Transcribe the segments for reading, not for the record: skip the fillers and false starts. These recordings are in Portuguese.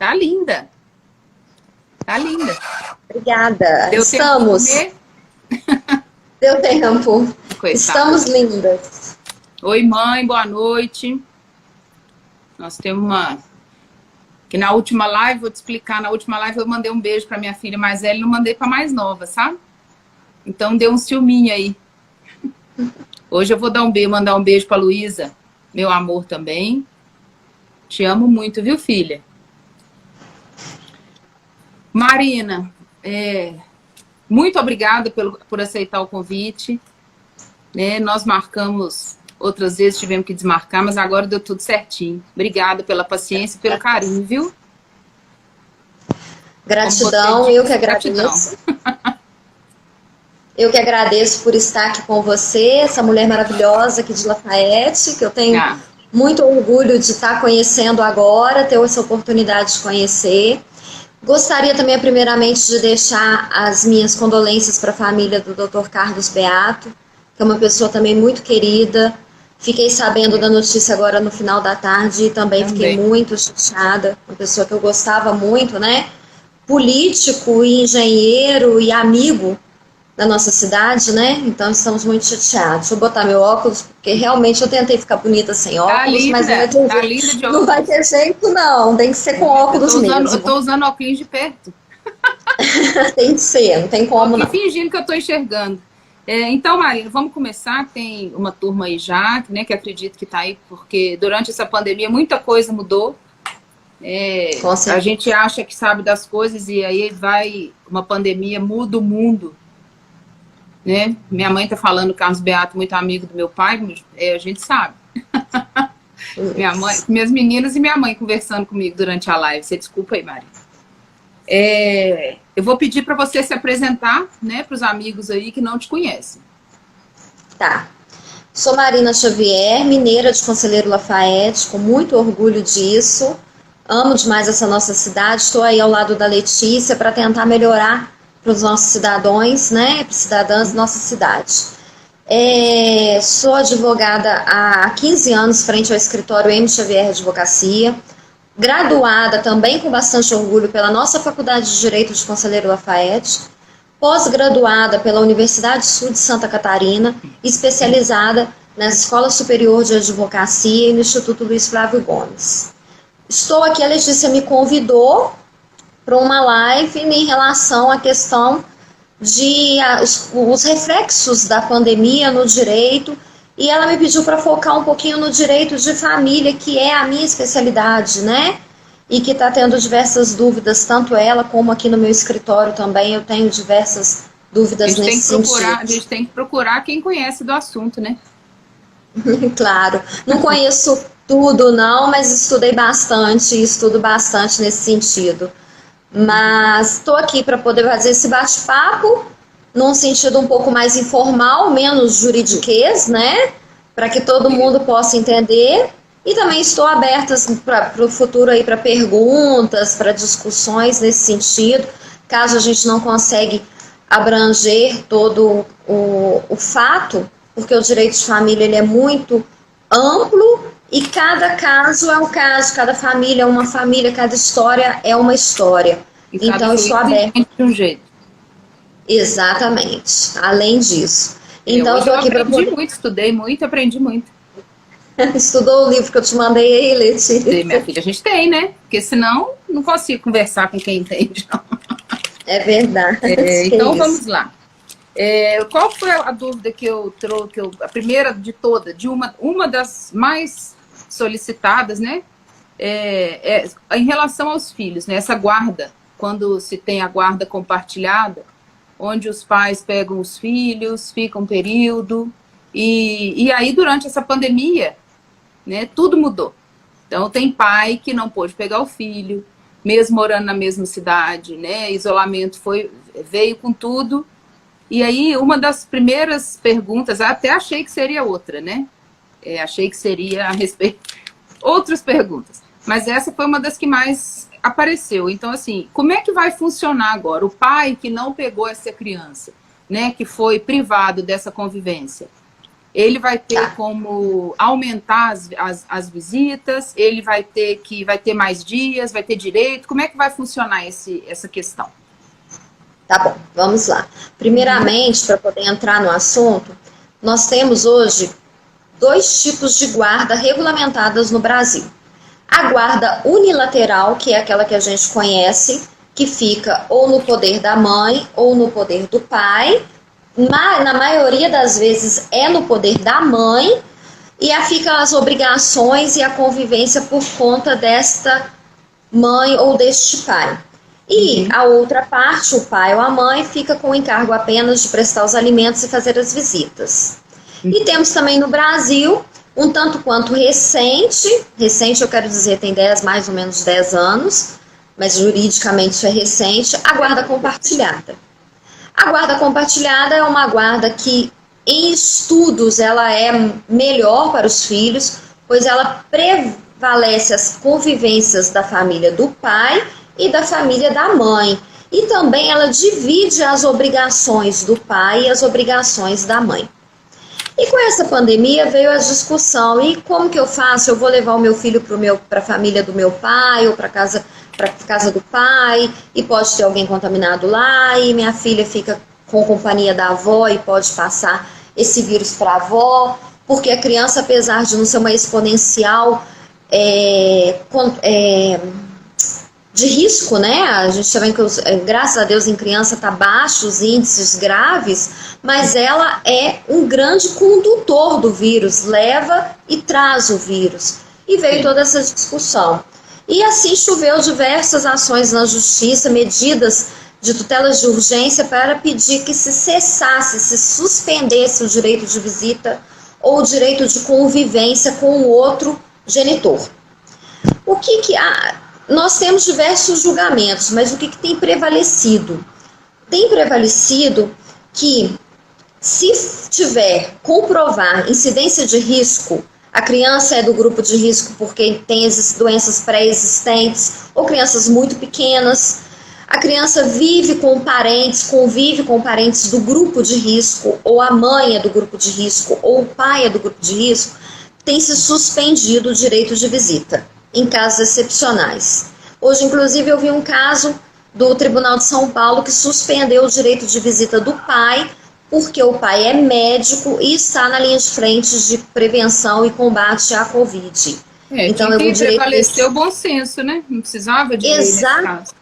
Tá linda. Tá linda. Obrigada. Deu Estamos. Tempo de Deu tempo. começar? Estamos lindas. Oi, mãe, boa noite. Nós temos uma... Que na última live, vou te explicar, na última live eu mandei um beijo pra minha filha mais velha e não mandei pra mais nova, sabe? Então deu um ciúminho aí. Hoje eu vou mandar um beijo pra Luísa, meu amor também. Te amo muito, viu, filha? Marina, muito obrigada por aceitar o convite. Nós marcamos outras vezes, tivemos que desmarcar, mas agora deu tudo certinho. Obrigada pela paciência e pelo carinho, viu? Gratidão, eu que agradeço. Eu que agradeço por estar aqui com você, essa mulher maravilhosa aqui de Lafayette, que eu tenho muito orgulho de estar conhecendo agora, ter essa oportunidade de conhecer. Gostaria também, primeiramente, de deixar as minhas condolências para a família do Dr. Carlos Beato, que é uma pessoa também muito querida. Fiquei sabendo da notícia agora no final da tarde e também fiquei muito chateada. Uma pessoa que eu gostava muito, né? Político, e engenheiro e amigo da nossa cidade, né? Então estamos muito chateados. Deixa eu botar meu óculos, porque realmente eu tentei ficar bonita sem óculos, mas não vai ter jeito, não. Tem que ser com óculos mesmo. Eu tô usando óculos de perto. Tem que ser, não tem como não. Fingindo que eu tô enxergando. Então, Marina, vamos começar. Tem uma turma aí já, né, que acredito que tá aí, porque durante essa pandemia muita coisa mudou. A gente acha que sabe das coisas e aí uma pandemia muda o mundo. Né? Minha mãe tá falando, Carlos Beato, muito amigo do meu pai, a gente sabe. Minhas meninas e minha mãe conversando comigo durante a live. Você desculpa aí, Marina. Eu vou pedir para você se apresentar, né, para os amigos aí que não te conhecem. Tá. Sou Marina Xavier, mineira de Conselheiro Lafayette, com muito orgulho disso. Amo demais essa nossa cidade. Estou aí ao lado da Letícia para tentar melhorar para os nossos cidadãos, né, para os cidadãos da nossa cidade. Sou advogada há 15 anos frente ao escritório M. Xavier Advocacia, graduada também com bastante orgulho pela nossa Faculdade de Direito de Conselheiro Lafayette, pós-graduada pela Universidade Sul de Santa Catarina, especializada na Escola Superior de Advocacia e no Instituto Luiz Flávio Gomes. Estou aqui, a Letícia me convidou para uma live em relação à questão de os reflexos da pandemia no direito, e ela me pediu para focar um pouquinho no direito de família, que é a minha especialidade, né? E que está tendo diversas dúvidas, tanto ela como aqui no meu escritório também, eu tenho diversas dúvidas nesse sentido. A gente tem que procurar quem conhece do assunto, né? Claro, não conheço tudo não, mas estudei bastante e estudo bastante nesse sentido. Mas estou aqui para poder fazer esse bate-papo num sentido um pouco mais informal, menos juridiquês, né? Para que todo mundo possa entender. E também estou aberta para o futuro aí para perguntas, para discussões nesse sentido. Caso a gente não consegue abranger todo o fato, porque o direito de família ele é muito amplo e cada caso é um caso, cada família é uma família, cada história é uma história. Então eu estou aberta. De um jeito. Exatamente. Além disso. Então eu estou aqui para poder... Estudei muito, aprendi muito. Estudou o livro que eu te mandei aí, Letícia? Minha filha, a gente tem, né? Porque senão não consigo conversar com quem entende, não. É verdade. Então vamos lá. Qual foi a dúvida que eu trouxe? A primeira de todas, uma das mais solicitadas, né? Em relação aos filhos, né? Essa guarda, quando se tem a guarda compartilhada, onde os pais pegam os filhos, ficam um período, e aí durante essa pandemia, né, tudo mudou. Então tem pai que não pôde pegar o filho, mesmo morando na mesma cidade, né? Isolamento veio com tudo. E aí uma das primeiras perguntas, até achei que seria outra, né? Achei que seria a respeito outras perguntas, mas essa foi uma das que mais apareceu. Então, assim, como é que vai funcionar agora? O pai que não pegou essa criança, né, que foi privado dessa convivência, Ele vai ter como aumentar as visitas, ele vai ter mais dias, vai ter direito. Como é que vai funcionar essa questão? Tá bom, vamos lá. Primeiramente, para poder entrar no assunto, nós temos hoje 2 tipos de guarda regulamentadas no Brasil. A guarda unilateral, que é aquela que a gente conhece, que fica ou no poder da mãe ou no poder do pai. Na maioria das vezes é no poder da mãe, e ficam as obrigações e a convivência por conta desta mãe ou deste pai. E a outra parte, o pai ou a mãe, fica com o encargo apenas de prestar os alimentos e fazer as visitas. E temos também no Brasil, um tanto quanto recente eu quero dizer, tem mais ou menos 10 anos, mas juridicamente isso é recente, a guarda compartilhada. A guarda compartilhada é uma guarda que, em estudos, ela é melhor para os filhos, pois ela prevalece as convivências da família do pai e da família da mãe. E também ela divide as obrigações do pai e as obrigações da mãe. E com essa pandemia veio a discussão, e como que eu faço? Eu vou levar o meu filho para a família do meu pai ou para casa do pai, e pode ter alguém contaminado lá, e minha filha fica com companhia da avó e pode passar esse vírus para a avó, porque a criança, apesar de não ser uma exponencial de risco, né? A gente sabe que, graças a Deus, em criança está baixo os índices graves, mas ela é um grande condutor do vírus, leva e traz o vírus. E veio toda essa discussão. E assim choveu diversas ações na justiça, medidas de tutelas de urgência para pedir que se cessasse, se suspendesse o direito de visita ou o direito de convivência com o outro genitor. O que nós temos diversos julgamentos, mas o que tem prevalecido? Tem prevalecido que, se tiver comprovar incidência de risco, a criança é do grupo de risco porque tem doenças pré-existentes ou crianças muito pequenas, a criança convive com parentes do grupo de risco, ou a mãe é do grupo de risco, ou o pai é do grupo de risco, tem se suspendido o direito de visita, em casos excepcionais. Hoje, inclusive, eu vi um caso do Tribunal de São Paulo que suspendeu o direito de visita do pai, porque o pai é médico e está na linha de frente de prevenção e combate à Covid. Então, prevaleceu o bom senso, né? Não precisava de lei nesse caso.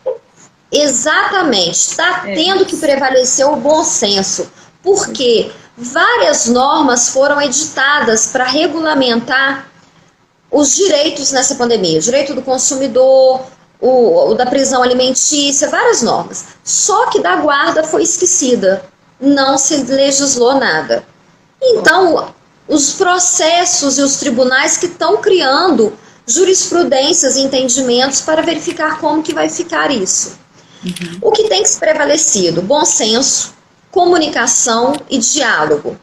Exatamente. Está tendo que prevalecer o bom senso, porque várias normas foram editadas para regulamentar os direitos nessa pandemia. O direito do consumidor, o da prisão alimentícia, várias normas. Só que da guarda foi esquecida. Não se legislou nada. Então, os processos e os tribunais que estão criando jurisprudências e entendimentos para verificar como que vai ficar isso. O que tem que ser prevalecido? Bom senso, comunicação e diálogo.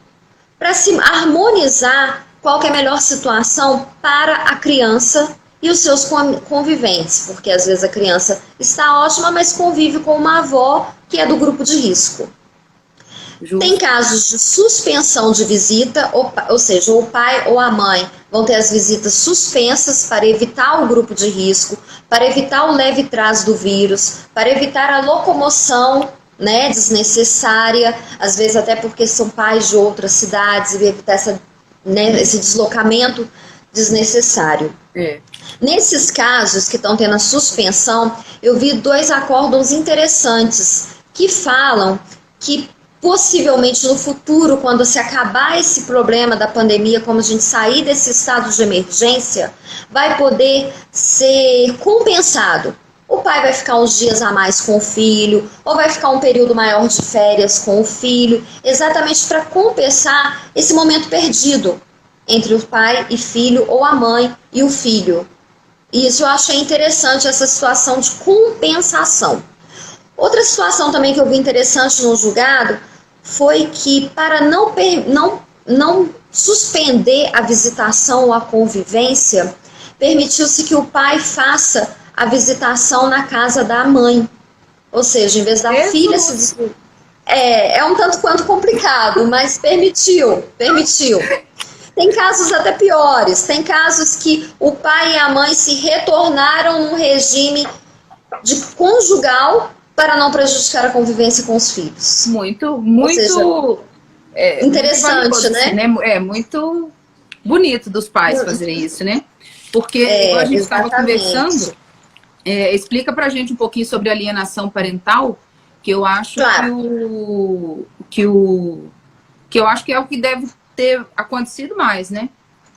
Para se harmonizar qual que é a melhor situação para a criança e os seus conviventes, porque às vezes a criança está ótima, mas convive com uma avó que é do grupo de risco. Justo. Tem casos de suspensão de visita, ou seja, o pai ou a mãe vão ter as visitas suspensas para evitar o grupo de risco, para evitar o leve trás do vírus, para evitar a locomoção, né, desnecessária, às vezes até porque são pais de outras cidades, e evitar esse deslocamento desnecessário. Nesses casos que estão tendo a suspensão, eu vi 2 acórdãos interessantes que falam que possivelmente no futuro, quando se acabar esse problema da pandemia, como a gente sair desse estado de emergência, vai poder ser compensado. O pai vai ficar uns dias a mais com o filho, ou vai ficar um período maior de férias com o filho, exatamente para compensar esse momento perdido entre o pai e filho, ou a mãe e o filho. E isso eu achei interessante, essa situação de compensação. Outra situação também que eu vi interessante no julgado foi que, para não suspender a visitação ou a convivência, permitiu-se que o pai faça a visitação na casa da mãe. Ou seja, em vez da filha se É um tanto quanto complicado, mas permitiu. Tem casos até piores, tem casos que o pai e a mãe se retornaram num regime de conjugal para não prejudicar a convivência com os filhos. Muito interessante, muito né? É muito bonito dos pais fazerem isso, né? Porque, igual a gente estava conversando, explica pra gente um pouquinho sobre alienação parental, que eu acho que eu acho que é o que deve ter acontecido mais, né?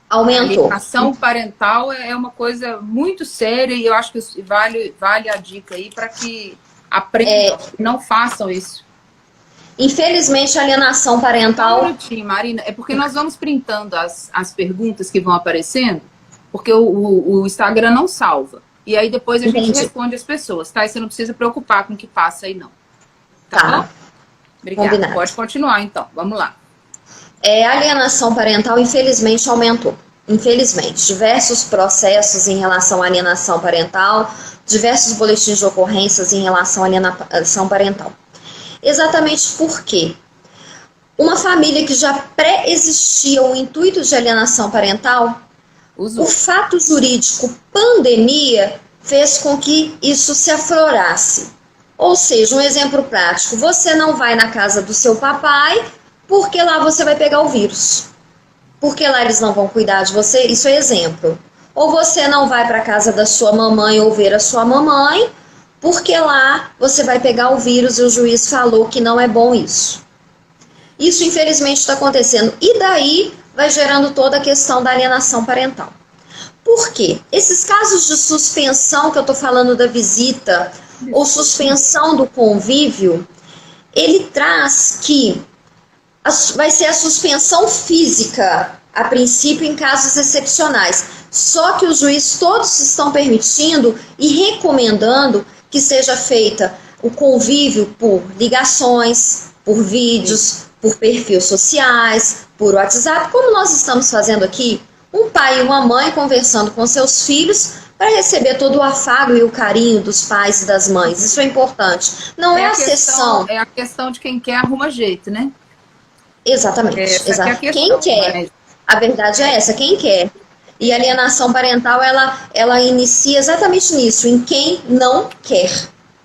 Aumentou. A alienação parental é uma coisa muito séria e eu acho que vale a dica aí para que aprendam, não façam isso. Infelizmente, a alienação parental... Só um minutinho, Marina, é porque nós vamos printando as perguntas que vão aparecendo, porque o Instagram não salva. E aí depois a gente responde as pessoas, tá? E você não precisa preocupar com o que passa aí, não. Tá bom? Obrigada. Combinado. Pode continuar, então. Vamos lá. A alienação parental, infelizmente, aumentou. Infelizmente. Diversos processos em relação à alienação parental, diversos boletins de ocorrências em relação à alienação parental. Exatamente porque uma família que já pré-existia o intuito de alienação parental, o fato jurídico pandemia fez com que isso se aflorasse. Ou seja, um exemplo prático, você não vai na casa do seu papai porque lá você vai pegar o vírus. Porque lá eles não vão cuidar de você, isso é exemplo. Ou você não vai para a casa da sua mamãe ou ver a sua mamãe, porque lá você vai pegar o vírus e o juiz falou que não é bom isso. Isso, infelizmente, está acontecendo. E daí vai gerando toda a questão da alienação parental. Por quê? Esses casos de suspensão que eu estou falando da visita ou suspensão do convívio, ele traz que vai ser a suspensão física, a princípio, em casos excepcionais. Só que os juízes todos estão permitindo e recomendando que seja feita o convívio por ligações, por vídeos, por perfis sociais, por WhatsApp, como nós estamos fazendo aqui, um pai e uma mãe conversando com seus filhos para receber todo o afago e o carinho dos pais e das mães. Isso é importante. Não é a sessão. É a questão de quem quer arruma jeito, né? Exatamente. Quem quer. A verdade é essa, quem quer. E a alienação parental, ela inicia exatamente nisso, em quem não quer.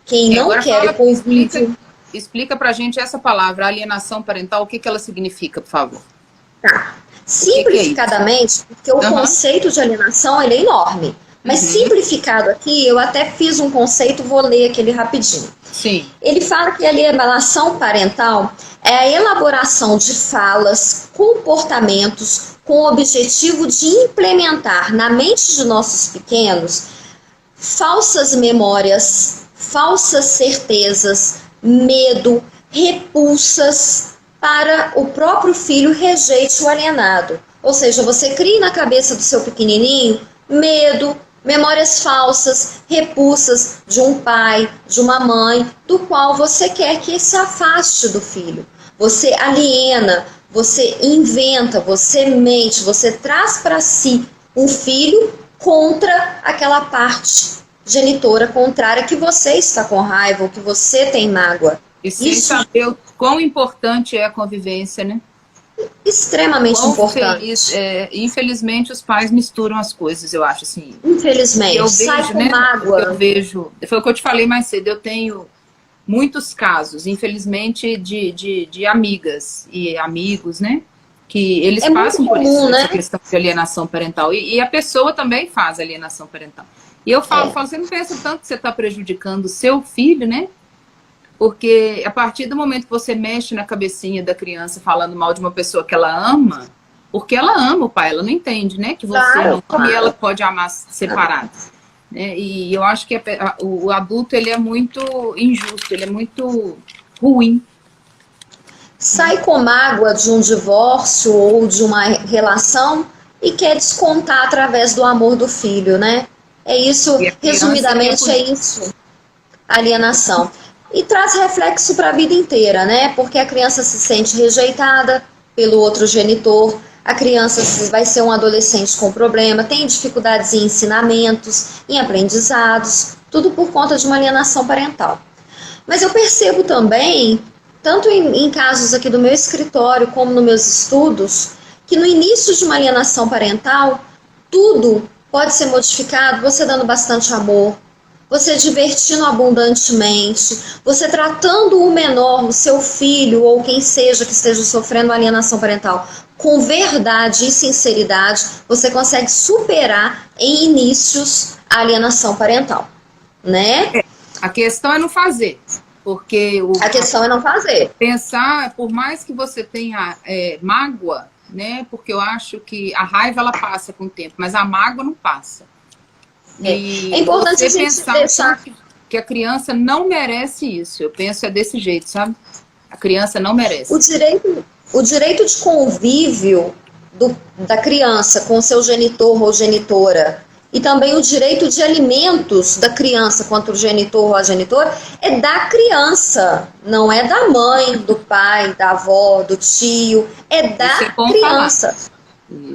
Quem não quer o convívio. Explica pra gente essa palavra, alienação parental, o que ela significa, por favor? Tá. Simplificadamente, porque o conceito de alienação ele é enorme. Mas simplificado aqui, eu até fiz um conceito, vou ler aquele rapidinho. Sim. Ele fala que a alienação parental é a elaboração de falas, comportamentos com o objetivo de implementar na mente de nossos pequenos falsas memórias, falsas certezas, medo, repulsas para o próprio filho rejeite o alienado. Ou seja, você cria na cabeça do seu pequenininho medo, memórias falsas, repulsas de um pai, de uma mãe, do qual você quer que se afaste do filho. Você aliena, você inventa, você mente, você traz para si um filho contra aquela parte genitora contrária que você está com raiva, ou que você tem mágoa. E sem saber o quão importante é a convivência, né? Extremamente importante. Infelizmente, os pais misturam as coisas, eu acho assim. Infelizmente, eu vejo, sai com mágoa. Eu vejo, foi o que eu te falei mais cedo, eu tenho muitos casos, infelizmente, de amigas e amigos, né? Que eles passam por isso, essa questão de alienação parental. E a pessoa também faz alienação parental. E eu falo, você não pensa tanto que você está prejudicando o seu filho, né? Porque a partir do momento que você mexe na cabecinha da criança falando mal de uma pessoa que ela ama, porque ela ama o pai, ela não entende, né? Que você não ama e ela pode amar separado. Né? E eu acho que o adulto, ele é muito injusto, ele é muito ruim. Sai com mágoa de um divórcio ou de uma relação e quer descontar através do amor do filho, né? É isso, resumidamente é isso, alienação. E traz reflexo para a vida inteira, né? Porque a criança se sente rejeitada pelo outro genitor, a criança vai ser um adolescente com problema, tem dificuldades em ensinamentos, em aprendizados, tudo por conta de uma alienação parental. Mas eu percebo também tanto em casos aqui do meu escritório como nos meus estudos, que no início de uma alienação parental, tudo pode ser modificado, você dando bastante amor, você divertindo abundantemente, você tratando o menor, o seu filho ou quem seja que esteja sofrendo alienação parental, com verdade e sinceridade, você consegue superar em inícios a alienação parental, né? A questão é não fazer, porque a questão é não fazer. Pensar, por mais que você tenha mágoa, né? Porque eu acho que a raiva ela passa com o tempo, mas a mágoa não passa. É importante a gente pensar deixar que a criança não merece isso. Eu penso desse jeito, sabe? A criança não merece. O direito de convívio da criança com seu genitor ou genitora e também o direito de alimentos da criança contra o genitor ou a genitora é da criança, não é da mãe, do pai, da avó, do tio, é da criança.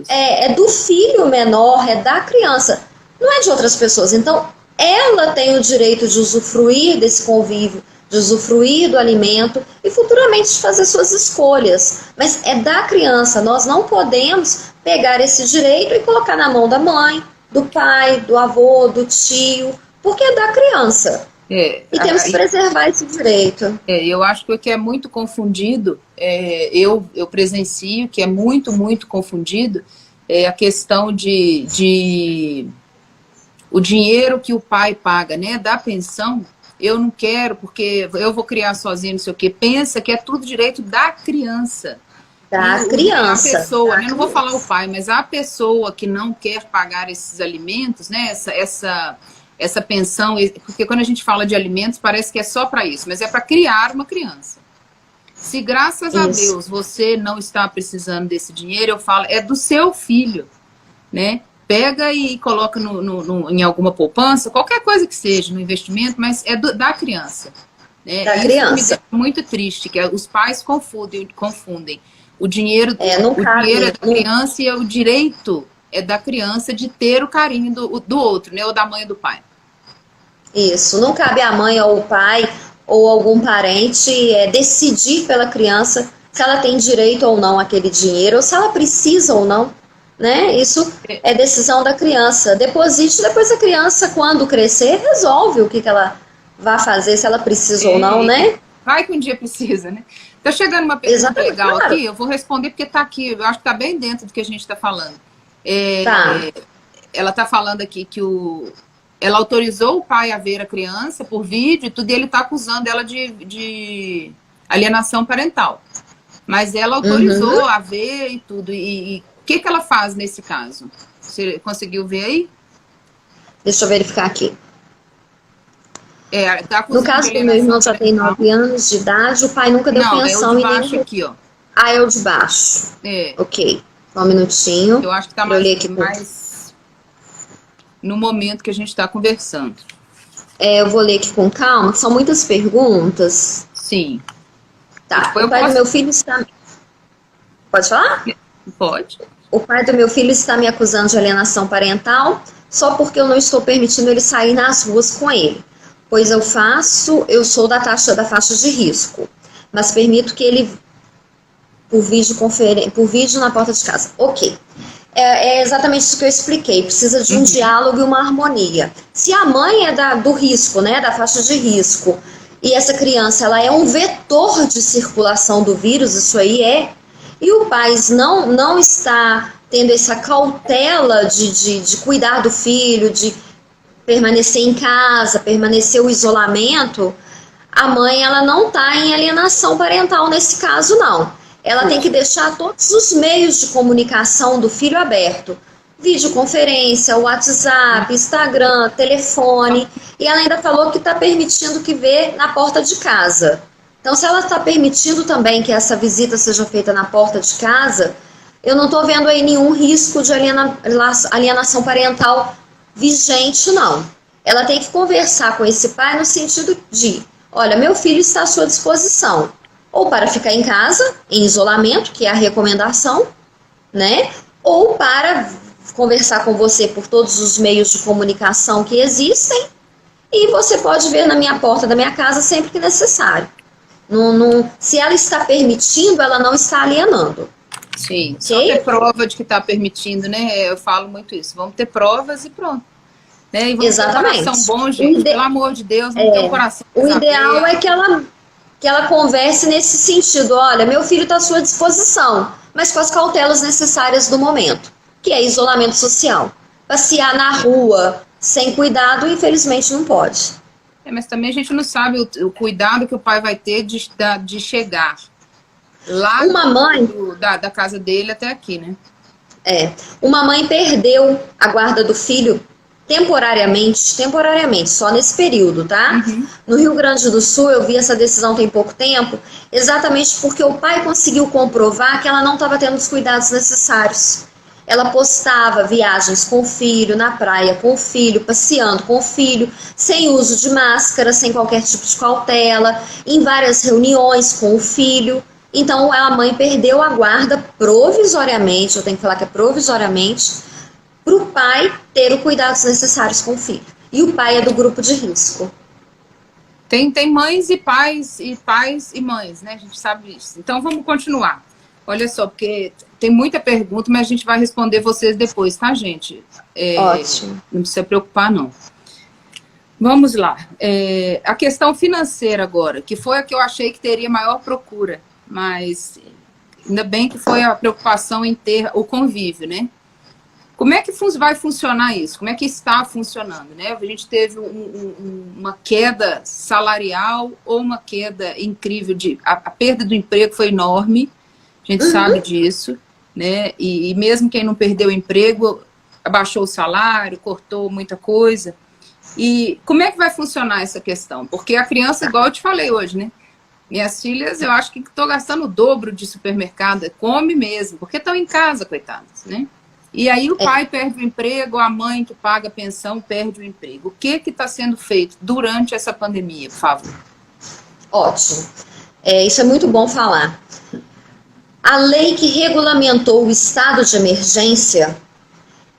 É do filho menor, é da criança, não é de outras pessoas. Então, ela tem o direito de usufruir desse convívio, de usufruir do alimento e futuramente de fazer suas escolhas. Mas é da criança, nós não podemos pegar esse direito e colocar na mão da mãe, do pai, do avô, do tio, porque é da criança. E temos que preservar esse direito. Eu acho que o que é muito confundido, eu presencio que é muito, muito confundido, é a questão de o dinheiro que o pai paga, né, da pensão. Eu não quero, porque eu vou criar sozinho, não sei o quê. Pensa que é tudo direito da criança. Da criança. A pessoa, né, não vou falar o pai, mas a pessoa que não quer pagar esses alimentos, né, essa pensão, porque quando a gente fala de alimentos parece que é só para isso, mas é para criar uma criança. Se graças a Deus você não está precisando desse dinheiro, eu falo, é do seu filho, né? Pega e coloca em alguma poupança, qualquer coisa que seja, no investimento, mas é da criança. Né? Da criança. Me muito triste, que os pais confundem. O dinheiro, dinheiro é da criança e o direito é da criança de ter o carinho do outro, né? Ou da mãe ou do pai. Isso, não cabe à mãe ou ao pai ou algum parente decidir pela criança se ela tem direito ou não àquele dinheiro, ou se ela precisa ou não, né? Isso é decisão da criança. Deposite, depois a criança, quando crescer, resolve o que ela vai fazer, se ela precisa ou não, né? Vai que um dia precisa, né? Tá chegando uma pergunta legal aqui, eu vou responder porque tá aqui, eu acho que tá bem dentro do que a gente tá falando. Ela tá falando aqui que ela autorizou o pai a ver a criança por vídeo e tudo, e ele tá acusando ela de alienação parental. Mas ela autorizou a ver e tudo. E o que ela faz nesse caso? Você conseguiu ver aí? Deixa eu verificar aqui. Tá no caso do meu irmão já tem 9 anos de idade, o pai nunca deu pensão. Não, é o de baixo aqui, ó. Ah, é o de baixo. Ok, só um minutinho. Eu acho que tá mais no momento que a gente está conversando. Eu vou ler aqui com calma, são muitas perguntas. Sim. Tá, o pai do meu filho está... Pode falar? Pode. O pai do meu filho está me acusando de alienação parental só porque eu não estou permitindo ele sair nas ruas com ele. Pois eu sou da faixa de risco, mas permito que ele, por vídeo na porta de casa. Ok. É exatamente isso que eu expliquei. Precisa de um diálogo e uma harmonia. Se a mãe é do risco, né, da faixa de risco, e essa criança ela é um vetor de circulação do vírus, isso aí e o pai não está tendo essa cautela de cuidar do filho, de permanecer em casa, permanecer o isolamento, a mãe ela não está em alienação parental nesse caso, não. Ela tem que deixar todos os meios de comunicação do filho aberto. Videoconferência, WhatsApp, Instagram, telefone. E ela ainda falou que está permitindo que vê na porta de casa. Então, se ela está permitindo também que essa visita seja feita na porta de casa, eu não estou vendo aí nenhum risco de alienação parental vigente, não. Ela tem que conversar com esse pai no sentido de, olha, meu filho está à sua disposição, ou para ficar em casa, em isolamento, que é a recomendação, né? Ou para conversar com você por todos os meios de comunicação que existem, e você pode ver na minha porta da minha casa sempre que necessário, Se ela está permitindo, ela não está alienando. Sim, só ter prova de que está permitindo, né? Eu falo muito isso. Vamos ter provas e pronto. Né? E vamos Exatamente. ter um coração bom, gente. Pelo amor de Deus, não tem um coração. O ideal é que ela converse nesse sentido. Olha, meu filho está à sua disposição, mas com as cautelas necessárias do momento, que é isolamento social. Passear na rua sem cuidado, infelizmente, não pode. Mas também a gente não sabe o cuidado que o pai vai ter de chegar lá da casa dele até aqui, né? Uma mãe perdeu a guarda do filho temporariamente, só nesse período, tá? Uhum. No Rio Grande do Sul, eu vi essa decisão tem pouco tempo, exatamente porque o pai conseguiu comprovar que ela não estava tendo os cuidados necessários. Ela postava viagens com o filho, na praia com o filho, passeando com o filho, sem uso de máscara, sem qualquer tipo de cautela, em várias reuniões com o filho. Então, a mãe perdeu a guarda provisoriamente, eu tenho que falar que é provisoriamente, para o pai ter os cuidados necessários com o filho. E o pai é do grupo de risco. Tem mães e pais e mães, né? A gente sabe isso. Então, vamos continuar. Olha só, porque tem muita pergunta, mas a gente vai responder vocês depois, tá, gente? Ótimo. Não precisa preocupar, não. Vamos lá. A questão financeira agora, que foi a que eu achei que teria maior procura, mas ainda bem que foi a preocupação em ter o convívio, né? Como é que vai funcionar isso? Como é que está funcionando, né? A gente teve uma queda salarial ou uma queda incrível a perda do emprego foi enorme. A gente sabe disso, né? E mesmo quem não perdeu o emprego, abaixou o salário, cortou muita coisa. E como é que vai funcionar essa questão? Porque a criança, igual eu te falei hoje, né? Minhas filhas, eu acho que estou gastando o dobro de supermercado, come mesmo, porque estão em casa, coitadas, né? E aí o pai perde o emprego, a mãe que paga a pensão perde o emprego. O que está sendo feito durante essa pandemia, por favor? Ótimo. Isso é muito bom falar. A lei que regulamentou o estado de emergência,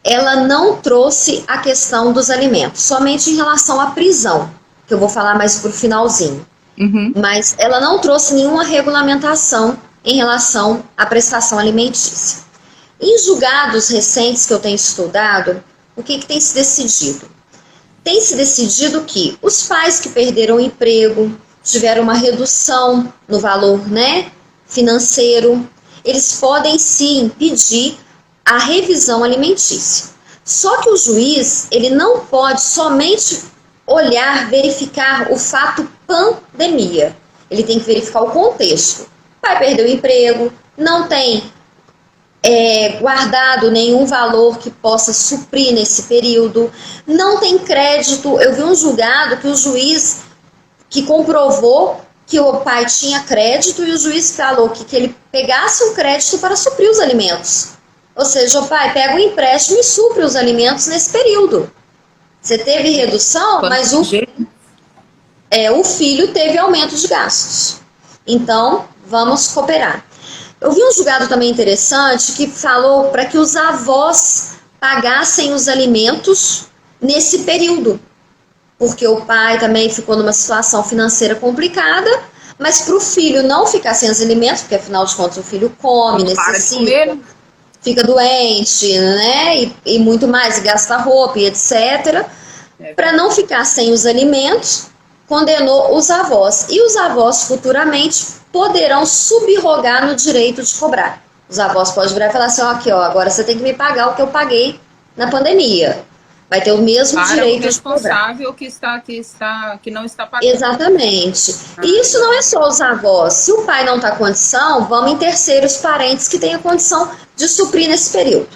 ela não trouxe a questão dos alimentos, somente em relação à prisão, que eu vou falar mais para o finalzinho. Uhum. Mas ela não trouxe nenhuma regulamentação em relação à prestação alimentícia. Em julgados recentes que eu tenho estudado, o que tem se decidido? Tem se decidido que os pais que perderam o emprego, tiveram uma redução no valor, né, financeiro, eles podem sim pedir a revisão alimentícia. Só que o juiz, ele não pode somente olhar, verificar o fato pandemia. Ele tem que verificar o contexto. O pai perdeu o emprego, não tem guardado nenhum valor que possa suprir nesse período, não tem crédito. Eu vi um julgado que o juiz que comprovou que o pai tinha crédito e o juiz falou que ele pegasse um crédito para suprir os alimentos. Ou seja, o pai pega um empréstimo e supre os alimentos nesse período. Você teve redução, mas o filho teve aumento de gastos. Então, vamos cooperar. Eu vi um julgado também interessante que falou para que os avós pagassem os alimentos nesse período. Porque o pai também ficou numa situação financeira complicada, mas para o filho não ficar sem os alimentos, porque afinal de contas o filho come, necessita, fica doente, né? E muito mais, e gasta roupa e etc. Para não ficar sem os alimentos, condenou os avós. E os avós futuramente poderão subrogar no direito de cobrar. Os avós podem virar e falar assim, agora você tem que me pagar o que eu paguei na pandemia. Vai ter o mesmo direito de cobrar. Que não está pagando. Exatamente. E isso não é só os avós. Se o pai não está com condição, vamos em terceiros parentes que tenham condição de suprir nesse período.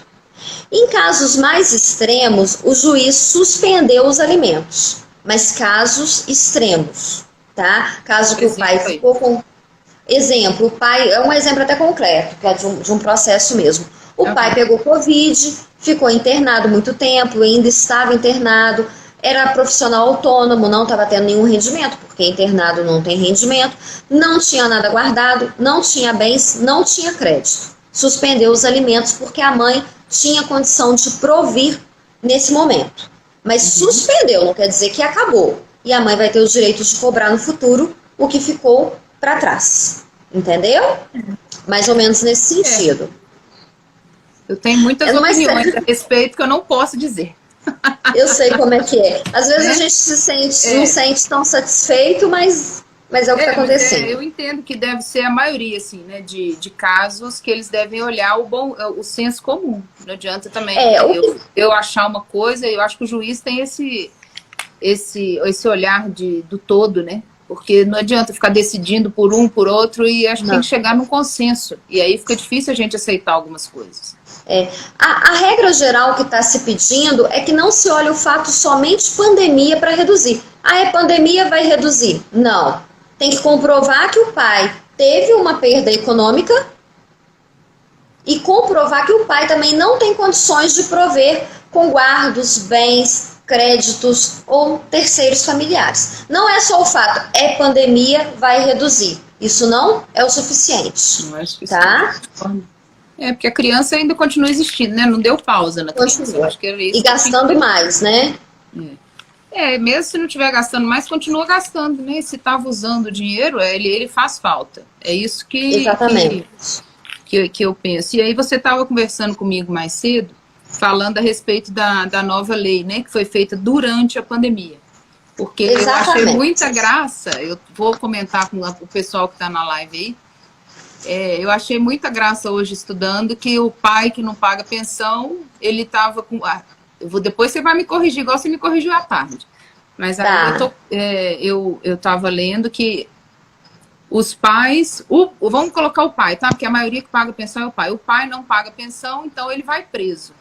Em casos mais extremos, o juiz suspendeu os alimentos. Mas casos extremos, tá? Caso que o pai ficou com... Exemplo, o pai... É um exemplo até concreto, que é de um processo mesmo. O pai pegou Covid, ficou internado muito tempo, ainda estava internado, era profissional autônomo, não estava tendo nenhum rendimento, porque internado não tem rendimento, não tinha nada guardado, não tinha bens, não tinha crédito. Suspendeu os alimentos porque a mãe tinha condição de provir nesse momento. Mas suspendeu, não quer dizer que acabou. E a mãe vai ter o direito de cobrar no futuro o que ficou para trás. Entendeu? Mais ou menos nesse sentido. Eu tenho muitas Mas opiniões a respeito que eu não posso dizer. eu sei como é que é. Às vezes a gente se sente, não sente tão satisfeito, mas é o que está acontecendo. Eu entendo que deve ser a maioria, assim, né, de casos que eles devem olhar o senso comum. Não adianta também eu achar uma coisa, eu acho que o juiz tem esse olhar do todo, né? Porque não adianta ficar decidindo por um, por outro, e acho que tem que chegar num consenso. E aí fica difícil a gente aceitar algumas coisas. A regra geral que está se pedindo é que não se olhe o fato somente pandemia para reduzir. Pandemia vai reduzir. Não. Tem que comprovar que o pai teve uma perda econômica e comprovar que o pai também não tem condições de prover com guardos, bens, créditos ou terceiros familiares. Não é só o fato, pandemia, vai reduzir. Isso não é o suficiente. Não é o suficiente. Tá? Porque a criança ainda continua existindo, né? Não deu pausa na criança. Acho que era isso. E gastando mais, né? Mesmo se não estiver gastando mais, continua gastando, né? Se estava usando o dinheiro, ele faz falta. É isso que eu penso. E aí você estava conversando comigo mais cedo, falando a respeito da nova lei, né? Que foi feita durante a pandemia. Porque eu achei muita graça, eu vou comentar com o pessoal que está na live aí, eu achei muita graça hoje estudando que o pai que não paga pensão, ele estava com... depois você vai me corrigir, igual você me corrigiu à tarde. Mas aí eu estava lendo que os pais... vamos colocar o pai, tá? Porque a maioria que paga pensão é o pai. O pai não paga pensão, então ele vai preso.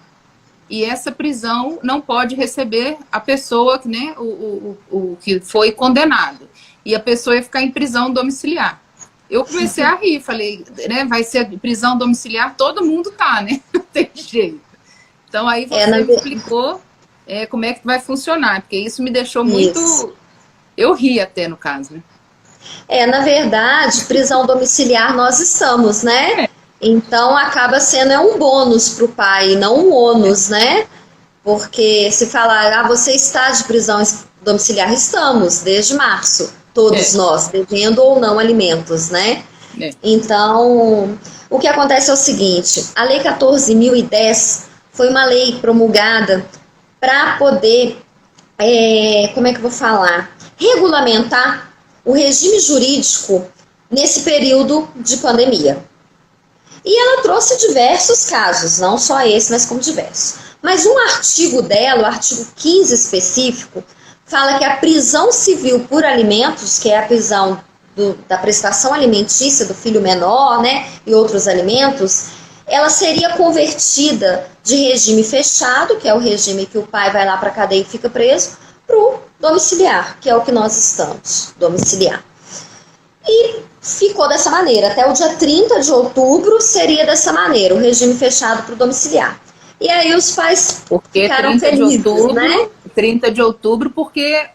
E essa prisão não pode receber a pessoa, né, o que foi condenado. E a pessoa ia ficar em prisão domiciliar. Eu comecei a rir, falei, né, vai ser prisão domiciliar, todo mundo tá, né? Não tem jeito. Então aí você me explicou como é que vai funcionar, porque isso me deixou muito... Eu ri até, no caso, né? Na verdade, prisão domiciliar nós estamos, né? Então acaba sendo um bônus para o pai, não um ônus, né? Porque se falar, você está de prisão domiciliar, estamos, desde março, todos nós, devendo ou não alimentos, né? Então, o que acontece é o seguinte, a Lei 14.010 foi uma lei promulgada para poder, como é que eu vou falar? Regulamentar o regime jurídico nesse período de pandemia. E ela trouxe diversos casos, não só esse, mas como diversos. Mas um artigo dela, o artigo 15 específico, fala que a prisão civil por alimentos, que é a prisão da prestação alimentícia do filho menor, né, e outros alimentos, ela seria convertida de regime fechado, que é o regime que o pai vai lá para a cadeia e fica preso, para o domiciliar, que é o que nós estamos, domiciliar. E ficou dessa maneira. Até o dia 30 de outubro seria dessa maneira, o regime fechado para o domiciliar. E aí os pais ficaram felizes, né? 30 de outubro, porque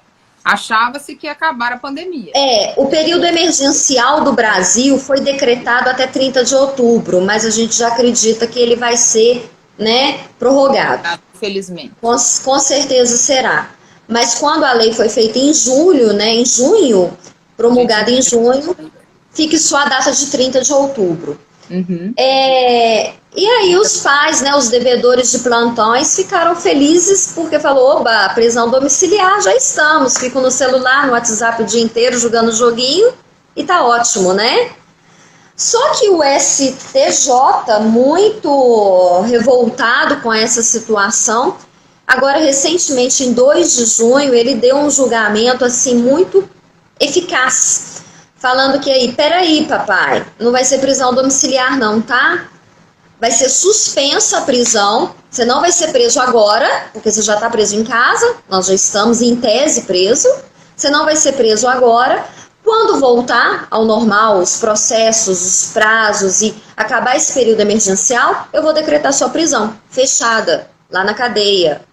achava-se que ia acabar a pandemia. O período emergencial do Brasil foi decretado até 30 de outubro, mas a gente já acredita que ele vai ser, né, prorrogado. Felizmente. Com certeza será. Mas quando a lei foi feita em julho, né, em junho, promulgada em junho, fique só a data de 30 de outubro. E aí os pais, né, os devedores de plantões ficaram felizes porque falou, oba, prisão domiciliar, já estamos, fico no celular, no WhatsApp o dia inteiro jogando joguinho e tá ótimo, né? Só que o STJ, muito revoltado com essa situação, agora recentemente, em 2 de junho, ele deu um julgamento assim muito eficaz, falando que aí, peraí, papai, não vai ser prisão domiciliar não, tá? Vai ser suspensa a prisão, você não vai ser preso agora, porque você já está preso em casa, nós já estamos em tese preso, você não vai ser preso agora. Quando voltar ao normal, os processos, os prazos e acabar esse período emergencial, eu vou decretar sua prisão fechada, lá na cadeia.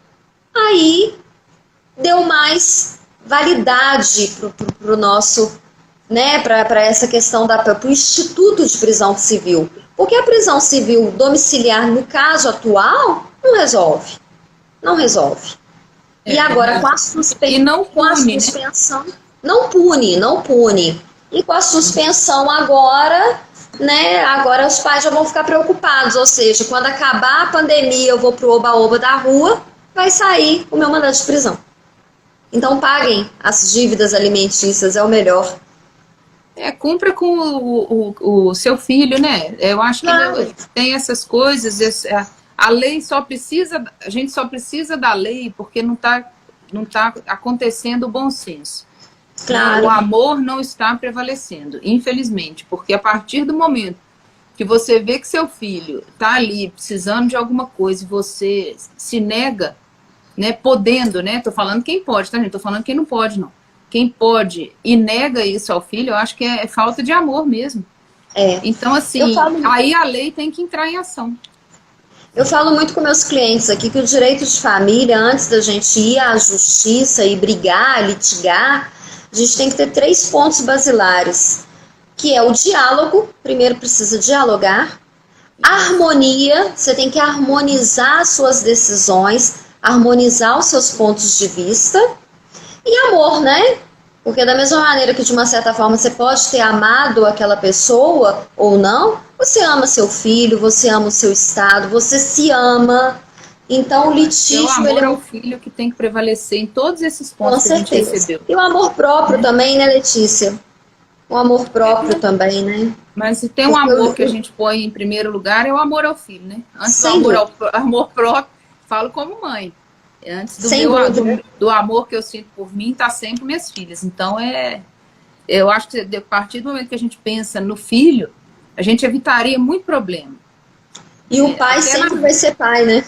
Aí deu mais validade para o nosso, né, para essa questão para o Instituto de Prisão Civil. Porque a prisão civil domiciliar, no caso atual, não resolve. Não resolve. E agora, com a suspensão, não pune. E com a suspensão agora, né, agora os pais já vão ficar preocupados, ou seja, quando acabar a pandemia eu vou pro oba-oba da rua, vai sair o meu mandado de prisão. Então paguem as dívidas alimentícias, é o melhor. Cumpra com o seu filho, né? Eu acho que Claro. tem essas coisas, a lei só precisa, a gente só precisa da lei porque não tá acontecendo o bom senso. Claro. O amor não está prevalecendo, infelizmente, porque a partir do momento que você vê que seu filho está ali precisando de alguma coisa e você se nega, né, podendo, né, tô falando quem pode, tá, gente? Tô falando quem não pode, não. Quem pode e nega isso ao filho, eu acho que é falta de amor mesmo. Então, assim, aí a lei tem que entrar em ação. Eu falo muito com meus clientes aqui que o direito de família, antes da gente ir à justiça e brigar, litigar, a gente tem que ter 3 pontos basilares, que é o diálogo, primeiro precisa dialogar, harmonia, você tem que harmonizar as suas decisões, harmonizar os seus pontos de vista, e amor, né? Porque da mesma maneira que de uma certa forma você pode ter amado aquela pessoa ou não, você ama seu filho, você ama o seu estado, você se ama. Então o litígio... O amor é o filho que tem que prevalecer em todos esses pontos que a gente recebeu. E o amor próprio também, né, Letícia? O amor próprio também, né? Mas se tem um amor que a gente põe em primeiro lugar, é o amor ao filho, né? Antes do amor próprio, falo como mãe. Antes do amor que eu sinto por mim, tá sempre minhas filhas. Então, eu acho que a partir do momento que a gente pensa no filho, a gente evitaria muito problema. E o pai sempre vai ser pai, né?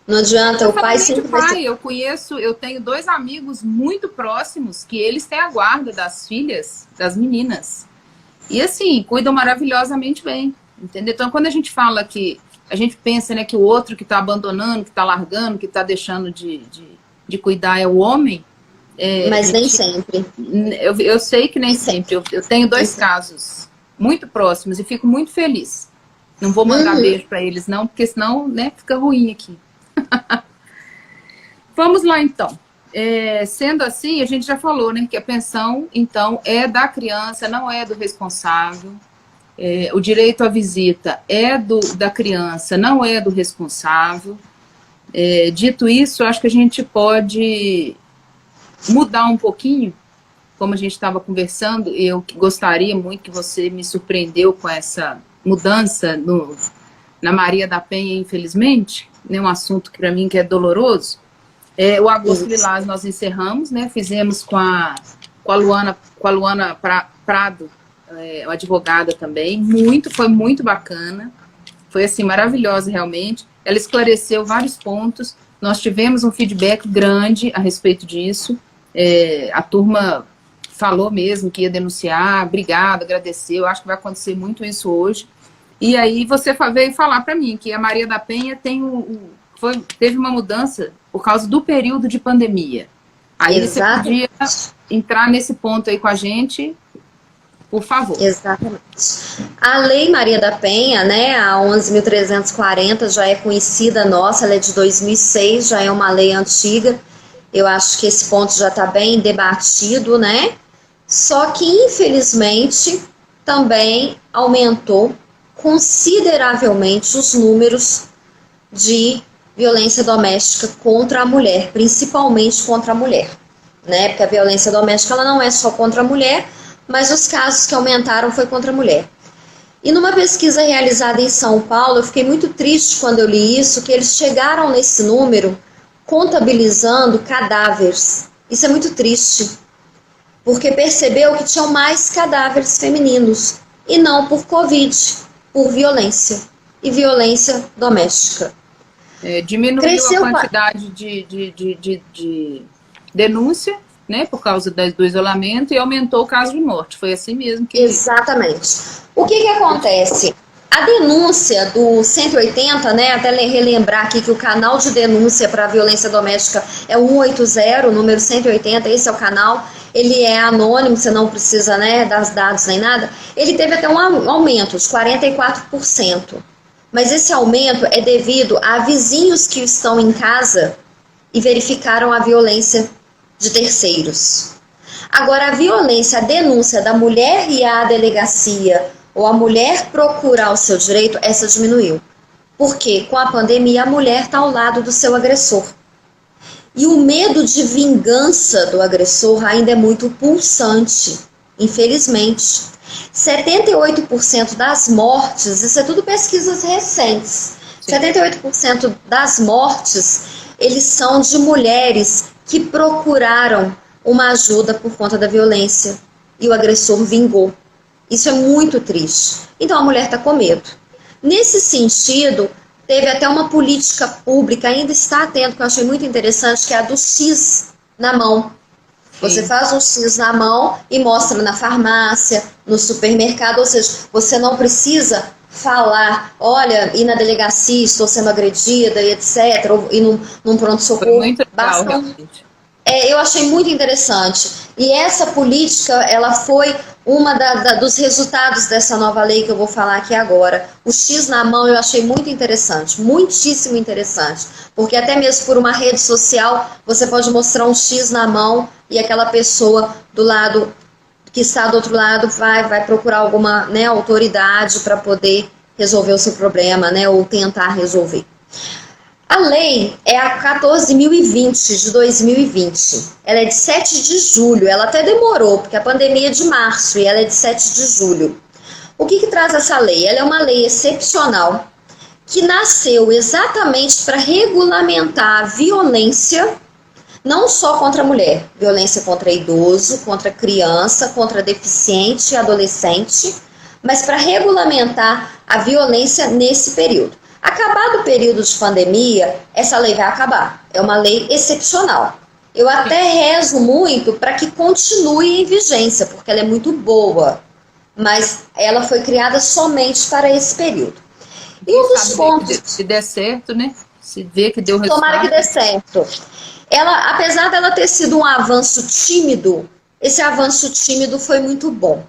Não adianta, o pai sempre vai ser... Eu tenho 2 amigos muito próximos que eles têm a guarda das filhas, das meninas. E assim, cuidam maravilhosamente bem, entendeu? Então, quando a gente fala que a gente pensa, né, que o outro que está abandonando, que está largando, que está deixando de cuidar é o homem. Mas nem sempre. Eu sei que nem sempre. Eu tenho 2 casos muito próximos e fico muito feliz. Não vou mandar beijo para eles, não, porque senão, né, fica ruim aqui. Vamos lá, então. Sendo assim, a gente já falou, né, que a pensão, então, é da criança, não é do responsável. O direito à visita é da criança, não é do responsável. Dito isso, acho que a gente pode mudar um pouquinho, como a gente estava conversando. Eu gostaria muito que você me surpreendeu com essa mudança na Maria da Penha, infelizmente, né, um assunto que para mim que é doloroso. O Agosto Lilás nós encerramos, né, fizemos com a Luana Prado, uma advogada também, foi muito bacana, foi assim, maravilhosa realmente, ela esclareceu vários pontos, nós tivemos um feedback grande a respeito disso, a turma falou mesmo que ia denunciar, obrigada, agradeceu, acho que vai acontecer muito isso hoje, e aí você veio falar para mim que a Maria da Penha teve uma mudança por causa do período de pandemia, aí Exato. Você podia entrar nesse ponto aí com a gente, por favor. Exatamente. A Lei Maria da Penha, né, a 11.340, já é conhecida nossa, ela é de 2006, já é uma lei antiga. Eu acho que esse ponto já está bem debatido, né? Só que, infelizmente, também aumentou consideravelmente os números de violência doméstica contra a mulher, principalmente contra a mulher, né? Porque a violência doméstica ela não é só contra a mulher, mas os casos que aumentaram foi contra a mulher. E numa pesquisa realizada em São Paulo, eu fiquei muito triste quando eu li isso, que eles chegaram nesse número contabilizando cadáveres. Isso é muito triste, porque percebeu que tinham mais cadáveres femininos, e não por Covid, por violência, e violência doméstica. Diminuiu a quantidade de denúncia, né, por causa do isolamento, e aumentou o caso de morte. Foi assim mesmo que... Exatamente. O que acontece? A denúncia do 180, né, até relembrar aqui que o canal de denúncia para violência doméstica é o 180, o número 180, esse é o canal, ele é anônimo, você não precisa, né, das dados nem nada. Ele teve até um aumento de 44%. Mas esse aumento é devido a vizinhos que estão em casa e verificaram a violência de terceiros. Agora, a violência, a denúncia da mulher ir à delegacia ou a mulher procurar o seu direito, essa diminuiu. Porque com a pandemia a mulher está ao lado do seu agressor. E o medo de vingança do agressor ainda é muito pulsante, infelizmente. 78% das mortes, isso é tudo pesquisas recentes, 78% das mortes, eles são de mulheres que procuraram uma ajuda por conta da violência e o agressor vingou. Isso é muito triste. Então a mulher está com medo. Nesse sentido, teve até uma política pública, ainda está atento, que eu achei muito interessante, que é a do X na mão. Você faz um X na mão e mostra na farmácia, no supermercado, ou seja, você não precisa falar, olha, ir na delegacia, estou sendo agredida, e etc., ou ir num pronto-socorro. Foi muito legal, realmente. Eu achei muito interessante. E essa política, ela foi uma dos resultados dessa nova lei que eu vou falar aqui agora. O X na mão eu achei muito interessante, muitíssimo interessante. Porque até mesmo por uma rede social, você pode mostrar um X na mão e aquela pessoa do lado, que está do outro lado, vai procurar alguma, né, autoridade para poder resolver o seu problema, né, ou tentar resolver. A lei é a 14.020 de 2020. Ela é de 7 de julho. Ela até demorou, porque a pandemia é de março e ela é de 7 de julho. O que traz essa lei? Ela é uma lei excepcional que nasceu exatamente para regulamentar a violência, não só contra a mulher, violência contra idoso, contra criança, contra deficiente e adolescente, mas para regulamentar a violência nesse período. Acabado o período de pandemia, essa lei vai acabar. É uma lei excepcional. Eu até rezo muito para que continue em vigência, porque ela é muito boa. Mas ela foi criada somente para esse período. E um dos pontos... Se der certo, né? Se vê que deu resultado. Tomara que dê certo. Ela, apesar dela ter sido um avanço tímido, esse avanço tímido foi muito bom.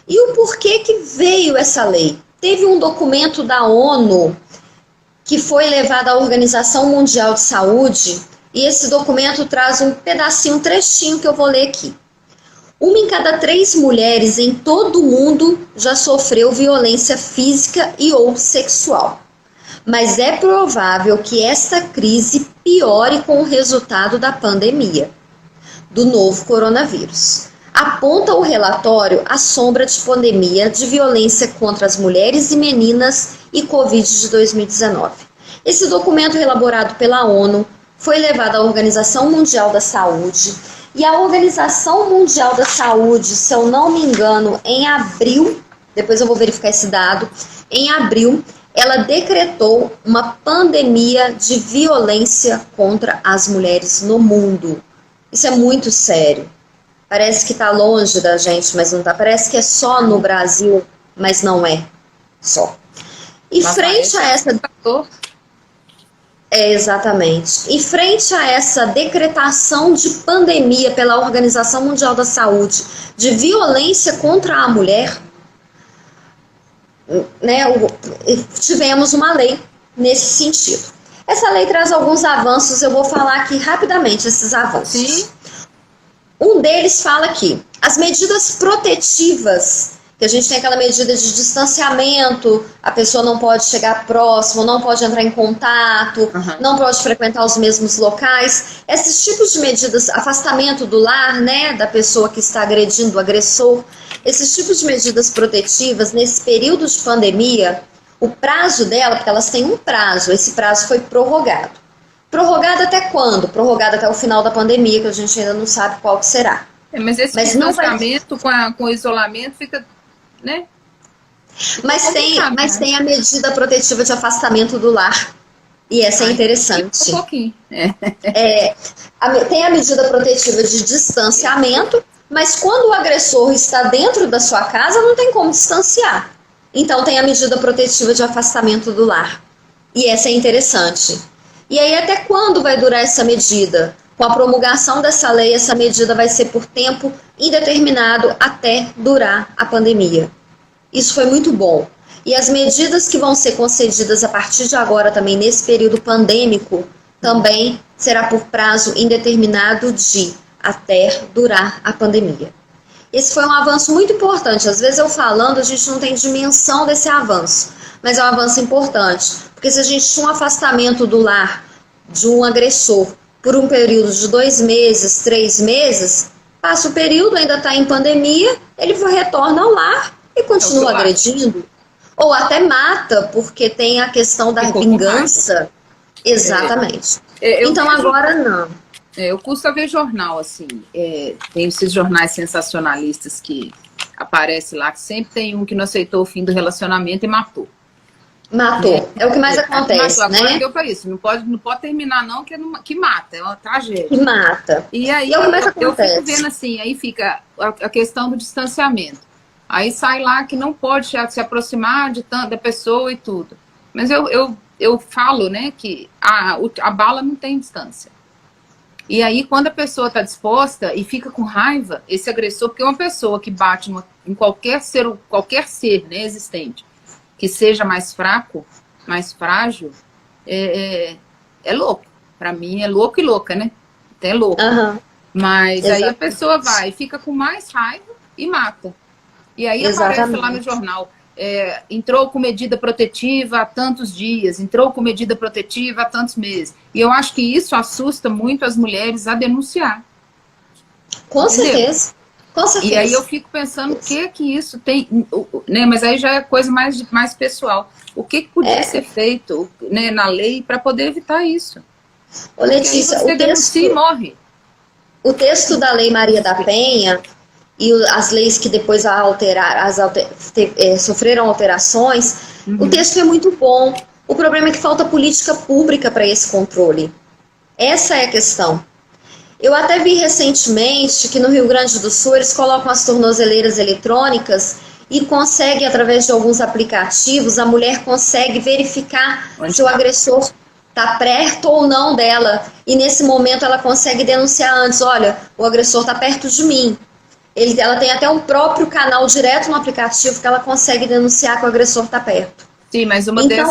E o porquê que veio essa lei? Teve um documento da ONU que foi levado à Organização Mundial de Saúde e esse documento traz um pedacinho, um trechinho que eu vou ler aqui. 1 em cada 3 mulheres em todo o mundo já sofreu violência física e ou sexual. Mas é provável que esta crise piore com o resultado da pandemia, do novo coronavírus. Aponta o relatório a sombra de pandemia de violência contra as mulheres e meninas e Covid de 2019. Esse documento elaborado pela ONU foi levado à Organização Mundial da Saúde e a Organização Mundial da Saúde, se eu não me engano, em abril, depois eu vou verificar esse dado, em abril, ela decretou uma pandemia de violência contra as mulheres no mundo. Isso é muito sério. Parece que está longe da gente, mas não está. Parece que é só no Brasil, mas não é só. E mas frente a essa... exatamente. E frente a essa decretação de pandemia pela Organização Mundial da Saúde de violência contra a mulher, né, tivemos uma lei nesse sentido. Essa lei traz alguns avanços, eu vou falar aqui rapidamente esses avanços. Sim. Um deles fala aqui, as medidas protetivas, que a gente tem aquela medida de distanciamento, a pessoa não pode chegar próximo, não pode entrar em contato, não pode frequentar os mesmos locais. Esses tipos de medidas, afastamento do lar, né, da pessoa que está agredindo o agressor, esses tipos de medidas protetivas, nesse período de pandemia, o prazo dela, porque elas têm um prazo, esse prazo foi prorrogado. Prorrogado até quando? Prorrogado até o final da pandemia, que a gente ainda não sabe qual que será. Mas esse distanciamento com o isolamento fica, né? Mas tem a medida protetiva de afastamento do lar. E essa é interessante. Um pouquinho. Tem a medida protetiva de distanciamento, mas quando o agressor está dentro da sua casa, não tem como distanciar. Então tem a medida protetiva de afastamento do lar. E essa é interessante. E aí até quando vai durar essa medida? Com a promulgação dessa lei, essa medida vai ser por tempo indeterminado até durar a pandemia. Isso foi muito bom. E as medidas que vão ser concedidas a partir de agora também nesse período pandêmico, também será por prazo indeterminado até durar a pandemia. Esse foi um avanço muito importante. Às vezes eu falando, a gente não tem dimensão desse avanço, mas é um avanço importante, porque se a gente tinha um afastamento do lar de um agressor por um período de 2 meses, 3 meses, passa o período, ainda está em pandemia, ele retorna ao lar e continua agredindo. Ou até mata, porque tem a questão da vingança. Exatamente. Então agora não. Eu custo a ver jornal, assim, tem esses jornais sensacionalistas que aparecem lá, que sempre tem um que não aceitou o fim do relacionamento e matou. Matou, é o que mais acontece, matou. Agora né? deu pra isso, não pode terminar não, que mata, é uma tragédia. Que mata. E aí é o que mais acontece. Eu fico vendo assim, aí fica a questão do distanciamento. Aí sai lá que não pode se aproximar da pessoa e tudo. Mas eu falo, né, que a bala não tem distância. E aí, quando a pessoa está disposta e fica com raiva, esse agressor, porque uma pessoa que bate em qualquer ser, né, existente, que seja mais fraco, mais frágil, é louco. Para mim, é louco e louca, né? Até louco. Uhum. Mas aí a pessoa vai, fica com mais raiva e mata. E aí aparece lá no jornal, entrou com medida protetiva há tantos dias, entrou com medida protetiva há tantos meses. E eu acho que isso assusta muito as mulheres a denunciar. Com certeza. Com certeza. E aí eu fico pensando o que isso tem, né? Mas aí já é coisa mais pessoal. O que podia ser feito, né, na lei para poder evitar isso? Ô, Letícia, você denuncia e morre. O texto da Lei Maria da Penha e as leis que depois sofreram alterações, o texto é muito bom. O problema é que falta política pública para esse controle. Essa é a questão. Eu até vi recentemente que no Rio Grande do Sul eles colocam as tornozeleiras eletrônicas e consegue, através de alguns aplicativos, a mulher consegue verificar se o agressor está perto ou não dela. E nesse momento ela consegue denunciar antes. Olha, o agressor está perto de mim. Ela tem até um próprio canal direto no aplicativo que ela consegue denunciar que o agressor está perto. Sim, mas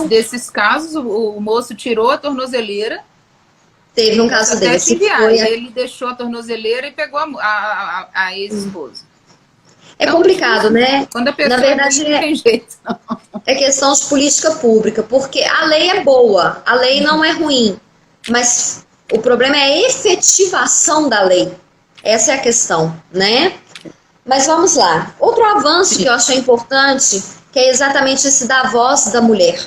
desses casos, o moço tirou a tornozeleira. Teve um caso desse. Ele deixou a tornozeleira e pegou a ex-esposa. É complicado, né? Quando a pessoa na verdade, não tem jeito, não. É questão de política pública, porque a lei é boa, a lei não é ruim, mas o problema é a efetivação da lei. Essa é a questão, né? Mas vamos lá. Outro avanço que eu achei importante, que é exatamente esse da voz da mulher.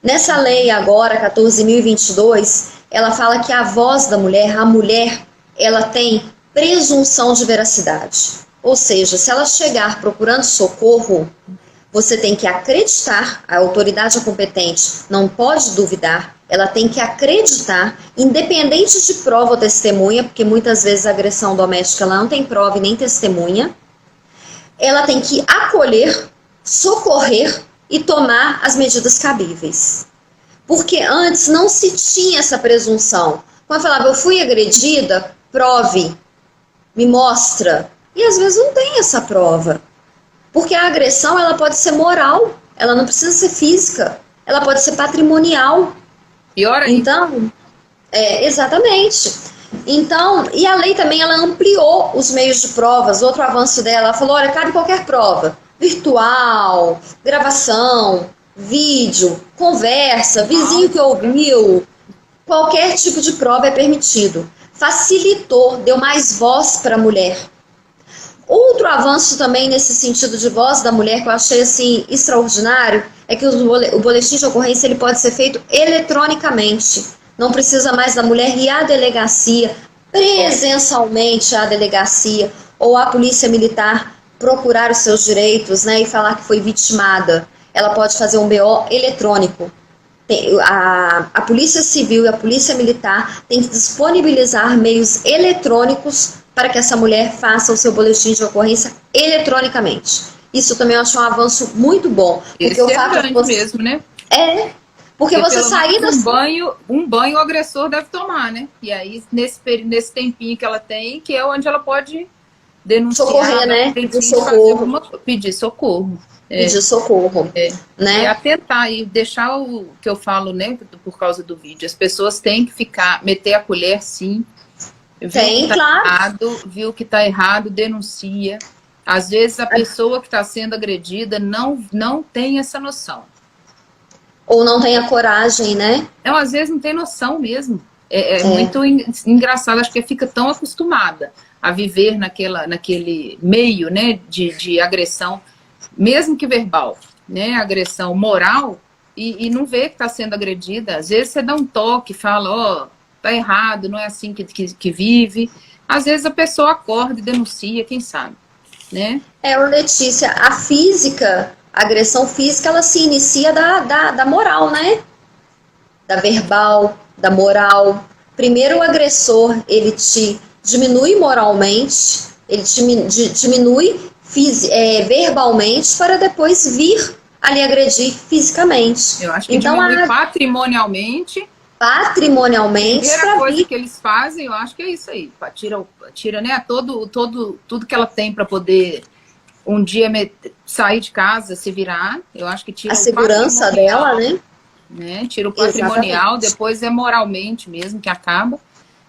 Nessa lei agora, 14.022, ela fala que a voz da mulher, a mulher, ela tem presunção de veracidade. Ou seja, se ela chegar procurando socorro, você tem que acreditar, a autoridade competente não pode duvidar, ela tem que acreditar, independente de prova ou testemunha, porque muitas vezes a agressão doméstica ela não tem prova e nem testemunha, ela tem que acolher, socorrer e tomar as medidas cabíveis. Porque antes não se tinha essa presunção. Quando eu falava, eu fui agredida, prove, me mostra. E às vezes não tem essa prova. Porque a agressão ela pode ser moral, ela não precisa ser física, ela pode ser patrimonial. Pior ainda. Então, exatamente. Então, e a lei também ela ampliou os meios de provas. Outro avanço dela, ela falou, olha, cabe qualquer prova. Virtual, gravação, vídeo, conversa, vizinho que ouviu. Qualquer tipo de prova é permitido. Facilitou, deu mais voz para a mulher. Outro avanço também nesse sentido de voz da mulher que eu achei assim extraordinário é que o boletim de ocorrência ele pode ser feito eletronicamente. Não precisa mais da mulher ir à delegacia, presencialmente à delegacia ou à polícia militar procurar os seus direitos, né, e falar que foi vitimada. Ela pode fazer um BO eletrônico. A Polícia Civil e a Polícia Militar têm que disponibilizar meios eletrônicos para que essa mulher faça o seu boletim de ocorrência eletronicamente. Isso também eu acho um avanço muito bom. Esse é grande mesmo, né? Porque você sair da... Um banho o agressor deve tomar, né? E aí, nesse tempinho que ela tem, que é onde ela pode denunciar. Socorrer, né? Pedir socorro. Pedir socorro. Pedir socorro. Né? E atentar e deixar o que eu falo, né? Por causa do vídeo. As pessoas têm que meter a colher, sim. Tem, claro. Viu que está errado, denuncia. Às vezes a pessoa que está sendo agredida não tem essa noção. Ou não tem a coragem, né? Às vezes não tem noção mesmo. Muito engraçado, acho que fica tão acostumada a viver naquele meio, né, de agressão, mesmo que verbal, né, agressão moral, e não vê que está sendo agredida. Às vezes você dá um toque, fala, ó, tá errado, não é assim que vive. Às vezes a pessoa acorda e denuncia, quem sabe, né? Letícia, a agressão física, ela se inicia da moral, né? Da verbal, da moral. Primeiro o agressor, ele te diminui moralmente, ele diminui verbalmente para depois vir ali agredir fisicamente. Eu acho que então, diminui patrimonialmente. Patrimonialmente. A primeira coisa que eles fazem, eu acho que é isso aí. Tira né, tudo que ela tem para poder um dia sair de casa, se virar. Eu acho que tira a segurança dela, né? Tira o patrimonial, exatamente. Depois é moralmente mesmo que acaba.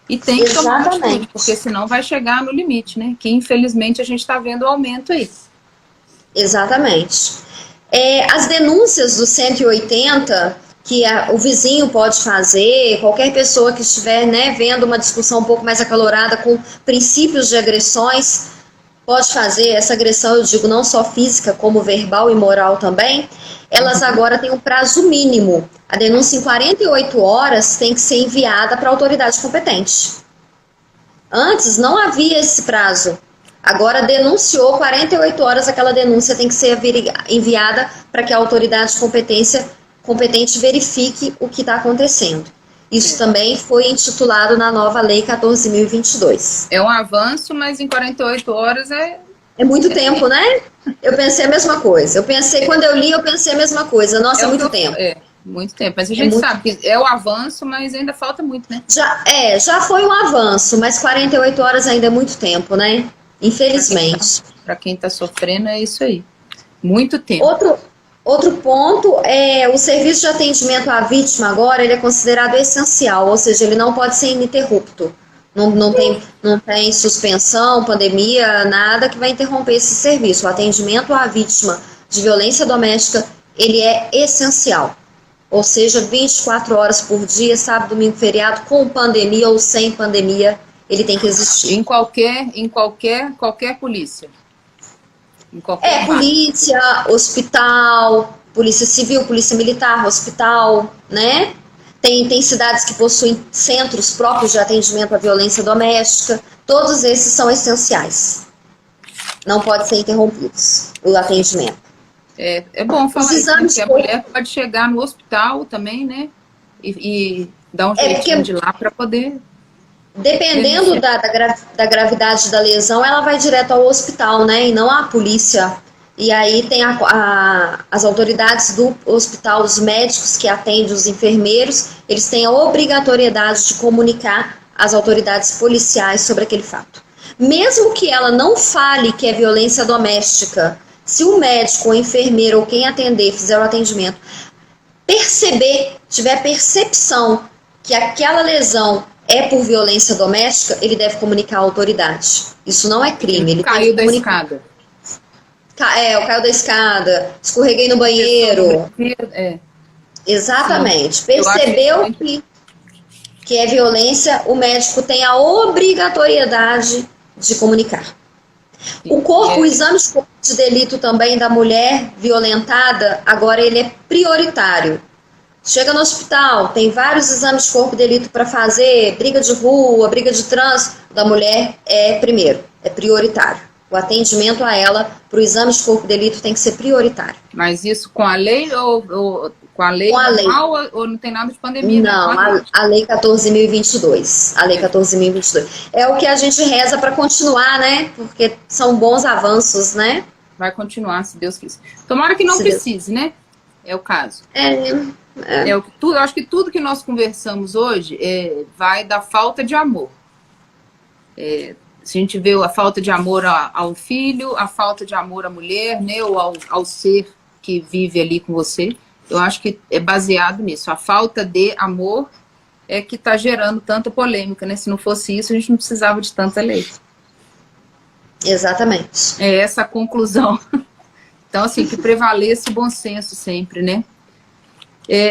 E tem que tomar uma atitude, porque senão vai chegar no limite, né? Que infelizmente a gente está vendo o aumento aí. Exatamente. As denúncias do 180, que o vizinho pode fazer, qualquer pessoa que estiver, né, vendo uma discussão um pouco mais acalorada com princípios de agressões, pode fazer essa agressão, eu digo, não só física, como verbal e moral também. Elas agora têm um prazo mínimo. A denúncia em 48 horas tem que ser enviada para a autoridade competente. Antes não havia esse prazo. Agora denunciou 48 horas, aquela denúncia tem que ser enviada para que a autoridade competente verifique o que está acontecendo. Isso também foi intitulado na nova Lei 14.022. É um avanço, mas em 48 horas é muito tempo, né? Eu pensei a mesma coisa. Quando eu li, eu pensei a mesma coisa. Nossa, é muito tempo. Muito tempo. Mas a gente sabe que é o avanço, mas ainda falta muito, né? Já foi um avanço, mas 48 horas ainda é muito tempo, né? Infelizmente. Para quem está sofrendo, é isso aí. Muito tempo. Outro ponto é o serviço de atendimento à vítima agora, ele é considerado essencial, ou seja, ele não pode ser ininterrupto. Não tem suspensão, pandemia, nada que vai interromper esse serviço. O atendimento à vítima de violência doméstica, ele é essencial. Ou seja, 24 horas por dia, sábado, domingo, feriado, com pandemia ou sem pandemia, ele tem que existir. Em qualquer polícia. Polícia, hospital, polícia civil, polícia militar, hospital, né? Tem cidades que possuem centros próprios de atendimento à violência doméstica. Todos esses são essenciais. Não pode ser interrompidos o atendimento. É bom falar isso, que a mulher pode chegar no hospital também, né? E dar um jeitinho de lá para poder... Dependendo da gravidade da lesão, ela vai direto ao hospital, né? E não à polícia. E aí tem as autoridades do hospital, os médicos que atendem os enfermeiros, eles têm a obrigatoriedade de comunicar às autoridades policiais sobre aquele fato. Mesmo que ela não fale que é violência doméstica, se o médico, o enfermeiro ou quem atender fizer o atendimento, tiver percepção que aquela lesão é por violência doméstica, ele deve comunicar à autoridade. Isso não é crime. Ele caiu da escada. Caiu da escada, escorreguei no banheiro. Exatamente. Sim. Percebeu que é violência, o médico tem a obrigatoriedade de comunicar. Sim. O exame de delito também da mulher violentada, agora ele é prioritário. Chega no hospital, tem vários exames de corpo de delito para fazer, briga de rua, briga de trânsito, da mulher é prioritário. O atendimento a ela para o exame de corpo de delito tem que ser prioritário. Mas isso com a lei ou com a lei normal ou não tem nada de pandemia? Não, a lei 14.022. A lei 14.022. É o que a gente reza para continuar, né? Porque são bons avanços, né? Vai continuar, se Deus quiser. Tomara que não precise, né? É o caso. Eu acho que tudo que nós conversamos hoje vai da falta de amor. Se a gente vê a falta de amor ao filho, a falta de amor à mulher, né, ou ao ser que vive ali com você, eu acho que é baseado nisso. A falta de amor é que está gerando tanta polêmica, né? Se não fosse isso, a gente não precisava de tanta lei. Exatamente. É essa a conclusão. Então, assim, que prevaleça o bom senso sempre, né?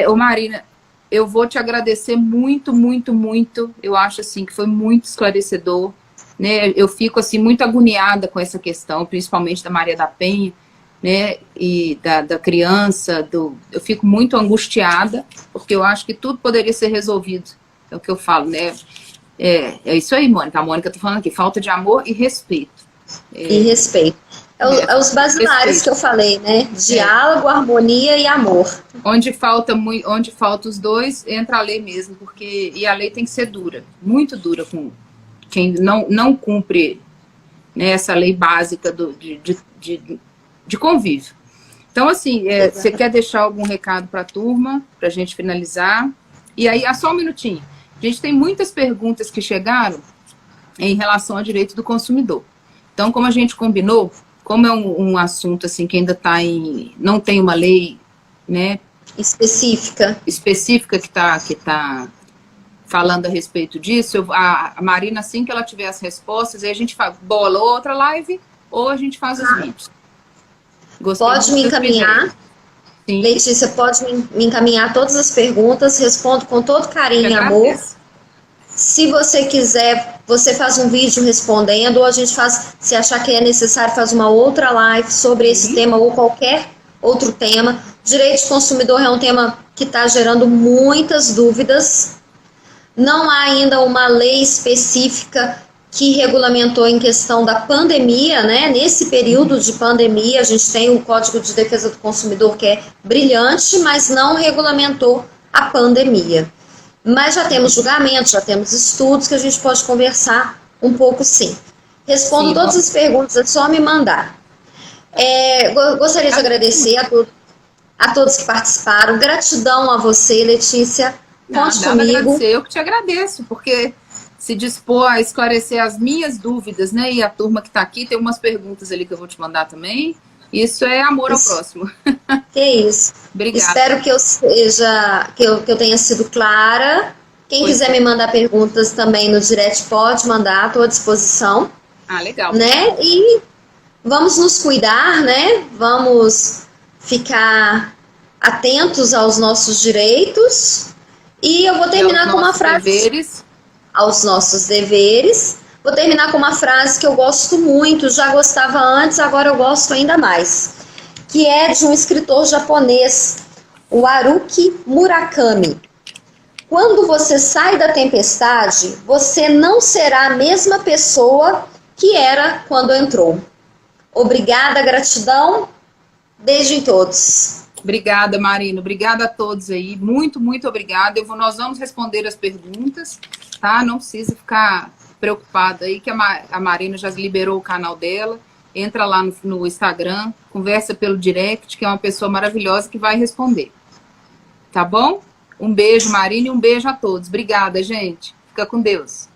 Ô Marina, eu vou te agradecer muito, muito, muito. Eu acho, assim, que foi muito esclarecedor, né? Eu fico, assim, muito agoniada com essa questão, principalmente da Maria da Penha, né? E da criança, eu fico muito angustiada, porque eu acho que tudo poderia ser resolvido. É o que eu falo, né? É isso aí, Mônica. A Mônica tá falando aqui, falta de amor e respeito. E respeito. É os basilares respeito. que eu falei, né? Diálogo, harmonia e amor. Onde falta os dois, entra a lei mesmo, porque e a lei tem que ser dura, muito dura com quem não cumpre, né, essa lei básica de convívio. Então, assim, você quer deixar algum recado para a turma, para a gente finalizar? E aí, só um minutinho. A gente tem muitas perguntas que chegaram em relação ao direito do consumidor. Então, como a gente combinou, como é um assunto assim que ainda está não tem uma lei, né, específica que tá falando a respeito disso, a Marina, assim que ela tiver as respostas, aí a gente bola outra live ou a gente faz os vídeos. Pode me encaminhar. Sim. Letícia, pode me encaminhar todas as perguntas, respondo com todo carinho e amor. Se você quiser, você faz um vídeo respondendo, ou a gente faz, se achar que é necessário, faz uma outra live sobre esse tema ou qualquer outro tema. Direito de consumidor é um tema que está gerando muitas dúvidas. Não há ainda uma lei específica que regulamentou em questão da pandemia, né? Nesse período de pandemia, a gente tem o Código de Defesa do Consumidor, que é brilhante, mas não regulamentou a pandemia. Mas já temos julgamentos, já temos estudos que a gente pode conversar um pouco, sim. Respondo todas as perguntas, é só me mandar. Gostaria de agradecer a todos que participaram. Gratidão a você, Letícia. Conte comigo. Eu que te agradeço, porque se dispor a esclarecer as minhas dúvidas, né? E a turma que está aqui, tem umas perguntas ali que eu vou te mandar também. Isso é amor ao próximo. Que isso. Obrigada. Espero que eu tenha sido clara. Quem quiser me mandar perguntas também no direct pode mandar, estou à disposição. Legal. Né? E vamos nos cuidar, né? Vamos ficar atentos aos nossos direitos. E eu vou terminar com uma frase. Aos nossos deveres. Vou terminar com uma frase que eu gosto muito, já gostava antes, agora eu gosto ainda mais. Que é de um escritor japonês, o Haruki Murakami. Quando você sai da tempestade, você não será a mesma pessoa que era quando entrou. Obrigada, gratidão. Beijo em todos. Obrigada, Marina. Obrigada a todos aí. Muito, muito obrigada. Nós vamos responder as perguntas, tá? Não precisa ficar preocupada aí, que a Marina já liberou o canal dela. Entra lá no Instagram, conversa pelo direct, que é uma pessoa maravilhosa que vai responder. Tá bom? Um beijo, Marina, e um beijo a todos. Obrigada, gente. Fica com Deus.